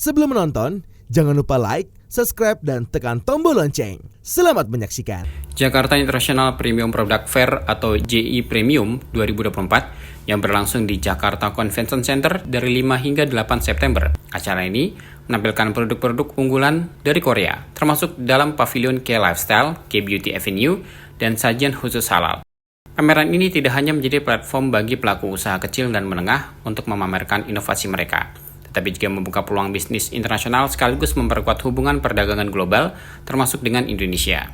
Sebelum menonton, jangan lupa like, subscribe, dan tekan tombol lonceng. Selamat menyaksikan. Jakarta International Premium Product Fair atau JI Premium 2024 yang berlangsung di Jakarta Convention Center dari 5 hingga 8 September. Acara ini menampilkan produk-produk unggulan dari Korea, termasuk dalam pavilion K-Lifestyle, K-Beauty Avenue, dan sajian khusus halal. Pameran ini tidak hanya menjadi platform bagi pelaku usaha kecil dan menengah untuk memamerkan inovasi mereka, tetapi juga membuka peluang bisnis internasional sekaligus memperkuat hubungan perdagangan global, termasuk dengan Indonesia.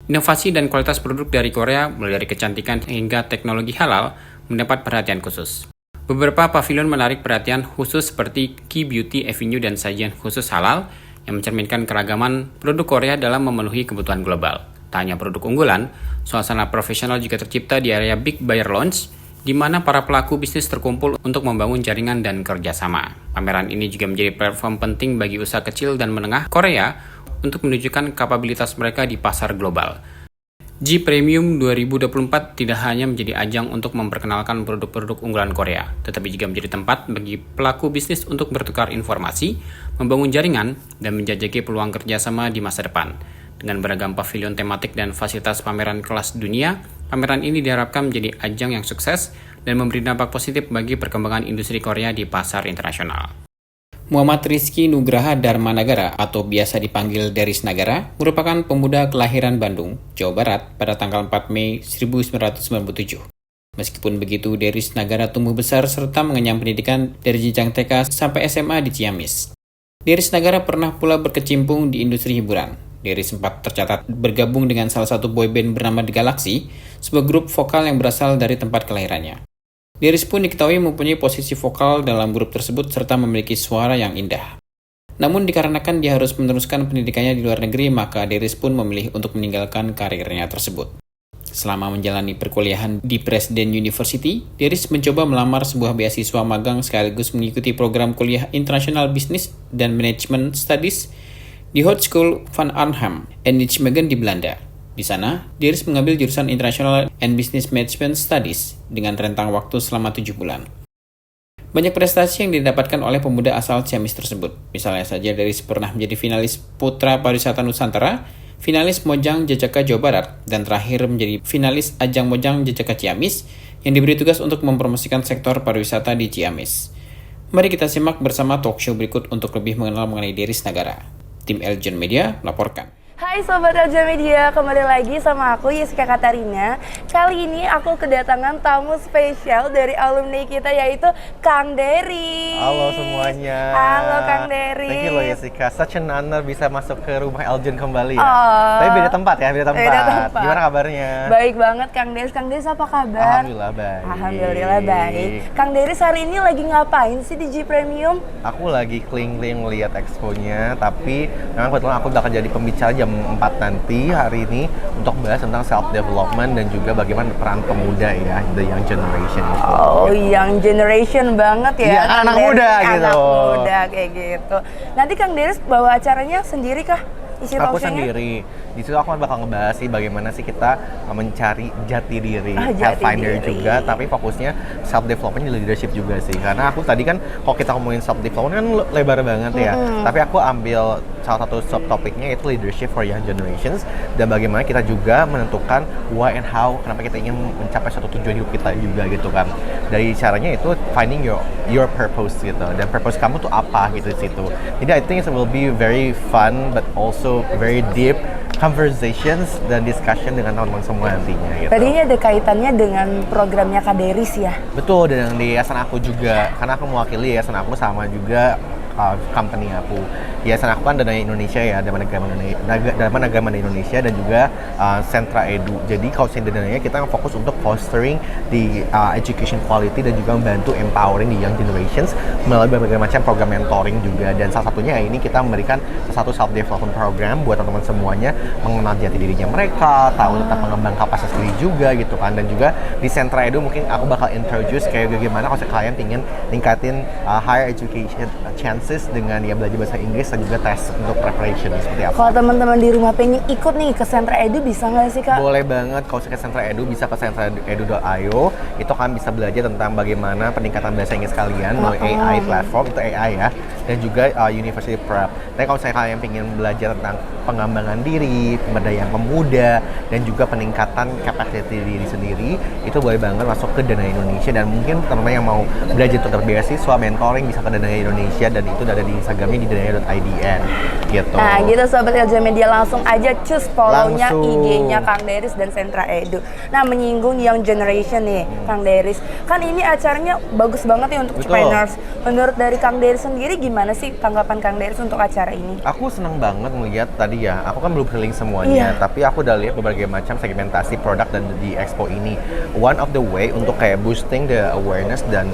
Inovasi dan kualitas produk dari Korea, mulai dari kecantikan hingga teknologi halal, mendapat perhatian khusus. Beberapa pavilion menarik perhatian khusus seperti K-Beauty Avenue dan sajian khusus halal yang mencerminkan keragaman produk Korea dalam memenuhi kebutuhan global. Tak hanya produk unggulan, suasana profesional juga tercipta di area Big Buyer Lounge, di mana para pelaku bisnis terkumpul untuk membangun jaringan dan kerjasama. Pameran ini juga menjadi platform penting bagi usaha kecil dan menengah Korea untuk menunjukkan kapabilitas mereka di pasar global. JI Premium 2024 tidak hanya menjadi ajang untuk memperkenalkan produk-produk unggulan Korea, tetapi juga menjadi tempat bagi pelaku bisnis untuk bertukar informasi, membangun jaringan, dan menjajaki peluang kerjasama di masa depan. Dengan beragam pavilion tematik dan fasilitas pameran kelas dunia, pameran ini diharapkan menjadi ajang yang sukses dan memberi dampak positif bagi perkembangan industri Korea di pasar internasional. Muhammad Rizky Nugraha Darmanagara atau biasa dipanggil Deris Nagara merupakan pemuda kelahiran Bandung, Jawa Barat pada tanggal 4 Mei 1997. Meskipun begitu, Deris Nagara tumbuh besar serta mengenyam pendidikan dari jenjang TK sampai SMA di Ciamis. Deris Nagara pernah pula berkecimpung di industri hiburan. Deris sempat tercatat bergabung dengan salah satu boyband bernama The Galaxy, sebuah grup vokal yang berasal dari tempat kelahirannya. Deris pun diketahui mempunyai posisi vokal dalam grup tersebut serta memiliki suara yang indah. Namun dikarenakan dia harus meneruskan pendidikannya di luar negeri, maka Deris pun memilih untuk meninggalkan karirnya tersebut. Selama menjalani perkuliahan di Presiden University, Deris mencoba melamar sebuah beasiswa magang sekaligus mengikuti program kuliah International Business dan Management Studies di Hogeschool van Arnhem en Nijmegen di Belanda. Di sana, Deris mengambil jurusan International and Business Management Studies dengan rentang waktu selama 7 bulan. Banyak prestasi yang didapatkan oleh pemuda asal Ciamis tersebut. Misalnya saja Deris pernah menjadi finalis Putra Pariwisata Nusantara, finalis Mojang Jajaka Jawa Barat, dan terakhir menjadi finalis Ajang Mojang Jajaka Ciamis yang diberi tugas untuk mempromosikan sektor pariwisata di Ciamis. Mari kita simak bersama talkshow berikut untuk lebih mengenal mengenai Deris Nagara. Tim Eljon Media melaporkan. Hai Sobat Eljon Media, kembali lagi sama aku Yesika Katarina. Kali ini aku kedatangan tamu spesial dari alumni kita yaitu Kang Deris. Halo semuanya. Halo Kang Deris. Thank you loh Yesika, such an honor bisa masuk ke rumah Eljon kembali ya. Oh. Tapi beda tempat ya, beda tempat. Gimana kabarnya? Baik banget Kang Deris. Kang Deris apa kabar? Alhamdulillah baik. Alhamdulillah baik. Kang Deris hari ini lagi ngapain sih di JI Premium? Aku lagi keliling-keliling lihat expo-nya, tapi memang kebetulan aku bakal jadi pembicara jam 4 nanti hari ini untuk bahas tentang self-development dan juga bagaimana peran pemuda ya, the young generation itu. Oh, young generation banget ya. Iya, anak muda gitu. Anak muda kayak gitu. Nanti Kang Deris bawa acaranya sendiri kah? Isi Aku talkshow-nya? sendiri. Di situ aku bakal ngebahas sih bagaimana sih kita mencari jati diri, Jati finder diri. juga, tapi fokusnya self development leadership juga sih. Karena aku tadi kan kalau kita ngomongin self development kan lebar banget ya. Tapi aku ambil salah satu subtopiknya yaitu leadership for young generations dan bagaimana kita juga menentukan why and how, kenapa kita ingin mencapai suatu tujuan hidup kita juga gitu kan. Dari caranya itu finding your purpose gitu. Dan purpose kamu tuh apa gitu di situ. Jadi I think it will be very fun but also very deep conversations dan discussion dengan teman-teman semua nantinya gitu. Tadi ini ada kaitannya dengan programnya Kak Deris ya? Betul, dan di yayasan aku juga, karena aku mewakili yayasan aku sama juga company aku. Yayasan aku kan Dana Indonesia ya, Dharma Agama Indonesia dan juga Sentra Edu. Jadi kalau dananya kita fokus untuk fostering di education quality dan juga membantu empowering the young generations melalui berbagai macam program mentoring juga. Dan salah satunya ini kita memberikan satu self development program buat teman-teman semuanya mengenal jati dirinya mereka, tahu tentang mengembangkan kapasitas diri juga gitu kan. Dan juga di Sentra Edu mungkin aku bakal introduce kayak bagaimana kalau kalian ingin ningkatin higher education chance conferences dengan ya belajar bahasa Inggris dan juga tes untuk preparation seperti apa. Kalau teman-teman di rumah pengen ikut nih ke Sentra Edu bisa nggak sih Kak? Boleh banget, kalau ke Sentra Edu bisa ke sentraedu.io. Itu kan bisa belajar tentang bagaimana peningkatan bahasa Inggris kalian melalui AI platform, itu AI ya, dan juga University Prep. Tapi kalau misalnya kalian ingin belajar tentang pengembangan diri, pemberdayaan pemuda, dan juga peningkatan capacity diri sendiri, itu boleh banget masuk ke Dana Indonesia. Dan mungkin teman-teman yang mau belajar untuk beasiswa, mentoring bisa ke Dana Indonesia, dan itu ada di Instagramnya di dana.idn gitu. Nah gitu Sobat LJ Media, langsung aja cus follow-nya Langsung. IG-nya Kang Deris dan Sentra Edu. Nah menyinggung young generation nih Kang Deris, kan ini acaranya bagus banget ya untuk Betul. entrepreneurs. Menurut dari Kang Deris sendiri gimana sih tanggapan Kang Deris untuk acara ini? Aku senang banget melihat tadi ya, aku kan belum keliling semuanya, tapi aku udah lihat berbagai macam segmentasi produk dan di expo ini. One of the way untuk kayak boosting the awareness dan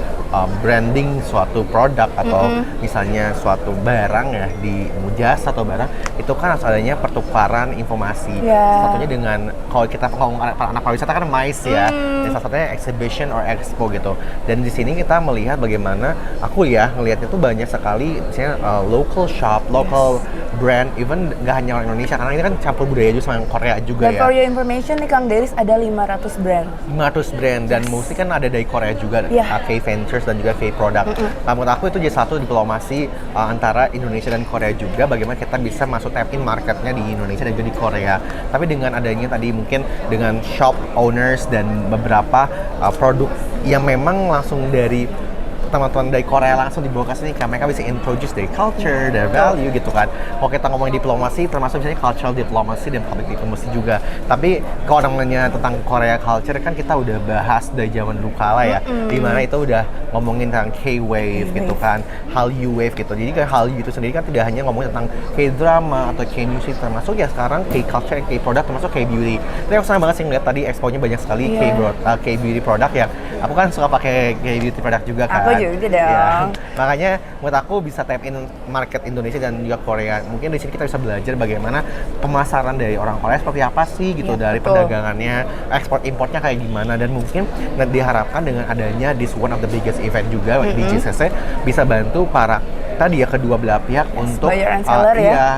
branding suatu produk atau misalnya suatu barang ya, di jasa atau barang, itu kan harus adanya pertukaran informasi. Satunya dengan, kalau kita ngomong anak pariwisata kan MICE ya, dan salah satunya exhibition or expo gitu. Dan di sini kita melihat bagaimana, aku ya ngelihatnya tuh banyak sekali misalnya local shop, local brand, even nggak hanya orang Indonesia, karena ini kan campur budaya juga sama yang Korea juga Dan ya. for your information nih Kang Deris ada 500 brand. 500 brand, dan mostly kan ada dari Korea juga, K-Ventures dan juga K-Product. Nah, menurut aku itu jadi satu diplomasi antara Indonesia dan Korea juga, bagaimana kita bisa masuk tap in marketnya di Indonesia dan juga di Korea. Tapi dengan adanya tadi mungkin dengan shop owners dan beberapa produk yang memang langsung dari teman-teman dari Korea langsung dibawa ke sini, kan mereka bisa introduce dari culture, dari value gitu kan. Kalau kita ngomongin diplomasi, termasuk misalnya cultural diplomacy dan public diplomacy juga. Tapi kalau namanya tentang Korea culture kan kita udah bahas dari zaman dulu kala ya, dimana itu udah ngomongin tentang K-wave gitu kan, Hallyu wave gitu. Jadi kan Hallyu itu sendiri kan tidak hanya ngomongin tentang K-drama atau K-music, termasuk ya sekarang K-culture, K-product, termasuk K-beauty. Tapi aku senang banget sih ngeliat tadi expo-nya banyak sekali K-beauty product yang aku kan suka pakai K-beauty product juga kan. Aku juga dong. Ya. Makanya menurut aku bisa tap in market Indonesia dan juga Korea. Mungkin di sini kita bisa belajar bagaimana pemasaran dari orang Korea seperti apa sih gitu, dari perdagangannya, ekspor importnya kayak gimana, dan mungkin diharapkan dengan adanya this one of the biggest event juga di GCC bisa bantu para tadi ya kedua belah pihak untuk buyer and seller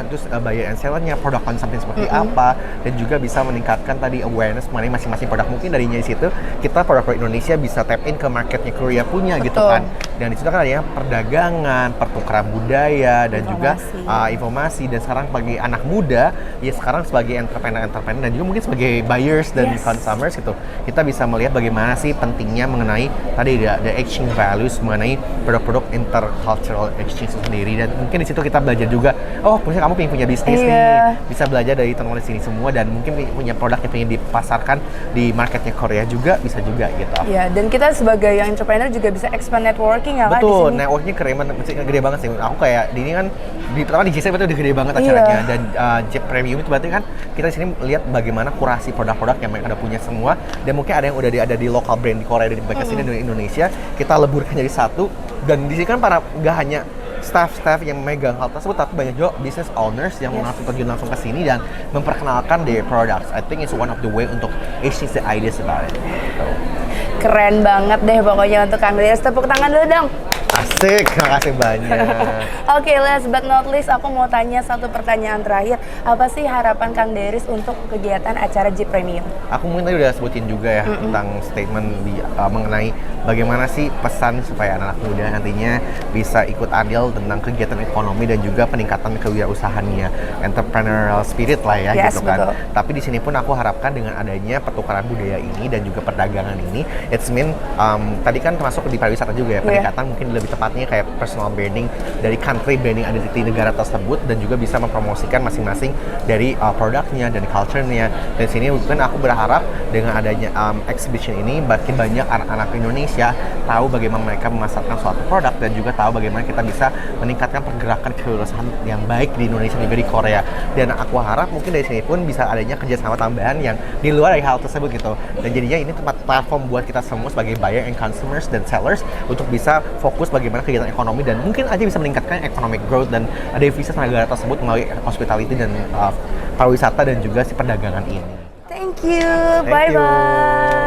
terus buyer and sellernya, produk consumption seperti apa, dan juga bisa meningkatkan tadi awareness mengenai masing-masing produk. Mungkin darinya di situ kita produk Indonesia bisa tap in ke marketnya Korea punya gitu kan. Dan di situ kan adanya perdagangan, pertukaran budaya, dan juga informasi. Dan sekarang bagi anak muda ya, sekarang sebagai entrepreneur dan juga mungkin sebagai buyers dan consumers gitu, kita bisa melihat bagaimana sih pentingnya mengenai tadi the exchange values mengenai produk-produk intercultural exchange sendiri. Dan mungkin di situ kita belajar juga, oh misalnya kamu pengen punya bisnis nih, bisa belajar dari teman-teman di sini semua, dan mungkin punya produk yang pengen dipasarkan di marketnya Korea juga bisa juga gitu. Iya, dan kita sebagai yang entrepreneur juga bisa expand networking ya kan. Betul, networknya keren banget, gede banget sih. Aku kayak di ini kan pertama di JC itu udah gede banget acaranya, dan Jeep Premium itu berarti kan kita di sini lihat bagaimana kurasi produk-produk yang mereka udah punya semua, dan mungkin ada yang udah ada di local brand di Korea dan di sini di Indonesia, kita leburkan jadi satu. Dan di sini kan para nggak hanya staff-staff yang megang hal tersebut, tapi banyak juga business owners yang langsung terjun langsung ke sini dan memperkenalkan their products. I think it's one of the way untuk exchange the ideas about it. Keren banget deh pokoknya untuk Kang Deris. Tepuk tangan dulu dong. Asik, makasih banyak. Oke, last but not least, aku mau tanya satu pertanyaan terakhir. Apa sih harapan Kang Deris untuk kegiatan acara Jeep Premium? Aku mungkin tadi udah sebutin juga ya tentang statement mengenai bagaimana sih pesan supaya anak-anak muda nantinya bisa ikut andil tentang kegiatan ekonomi dan juga peningkatan kewirausahaannya, entrepreneurial spirit lah ya gitu kan. Betul. Tapi di sini pun aku harapkan dengan adanya pertukaran budaya ini dan juga perdagangan ini, it's mean tadi kan termasuk di pariwisata juga ya, peningkatan mungkin lebih tepatnya kayak personal branding dari country branding identity negara tersebut, dan juga bisa mempromosikan masing-masing dari produknya dan culture-nya. Dan sini mungkin aku berharap dengan adanya exhibition ini makin banyak anak-anak Indonesia tahu bagaimana mereka memasarkan suatu produk, dan juga tahu bagaimana kita bisa meningkatkan pergerakan kewirausahaan yang baik di Indonesia dan juga di Korea. Dan aku harap mungkin dari sini pun bisa adanya kerjasama tambahan yang di luar dari hal tersebut gitu. Dan jadinya ini tempat platform buat kita semua sebagai buyer and consumers dan sellers untuk bisa fokus bagaimana kegiatan ekonomi, dan mungkin aja bisa meningkatkan economic growth dan devisa negara tersebut melalui hospitality dan pariwisata dan juga si perdagangan ini. Thank you. Thank Bye-bye.